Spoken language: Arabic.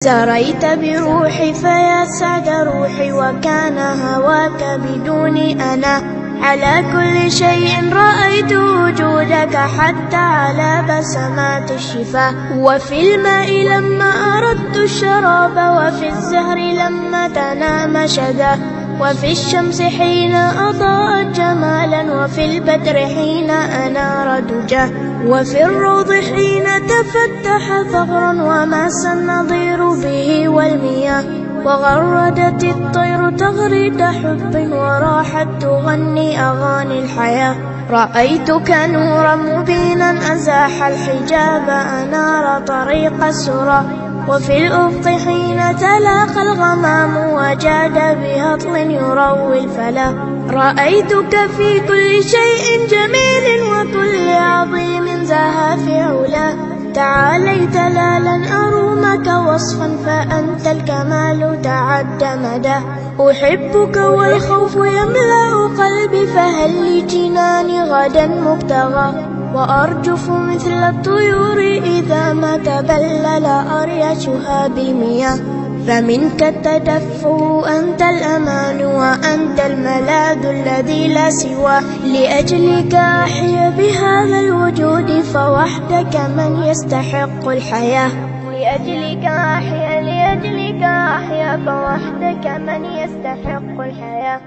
سريت بروحي فيا سعد روحي، وكان هواك بدوني أنا. على كل شيء رأيت وجودك، حتى على بسمات الشفاه. وفي الماء لما أردت الشراب، وفي الزهر لما تنام شذاه. وفي الشمس حين أضاءت جمالا، وفي البدر حين أنار دجاه. وفي الروض حين تفتح ثغرا، وماس النظير به والمياه. وغردت الطير تغريد حب، وراحت تغني أغاني الحياة. رأيتك نورا مبينا أزاح الحجاب، أنار طريق السرى. وفي الأفق حين تلاقى الغمام، وجاد بهطل يروي الفلا. رأيتك في كل شيء جميل، وكل عظيم زاها في علاه. تعاليت لا لن أرومك وصفا، فأنت الكمال تعدى مداه. أحبك والخوف يملأ قلبي، فهل لي جناني غدا مبتغى. وأرجف مثل الطيور إذا ما تبلل أريشها بالمياه. فمنك التدفؤ أنت الأمان، وأنت الملاذ الذي لا سواه. لأجلك أحيا بهذا الوجود، فوحدك من يستحق الحياة. لأجلك أحيا فوحدك من يستحق الحياة.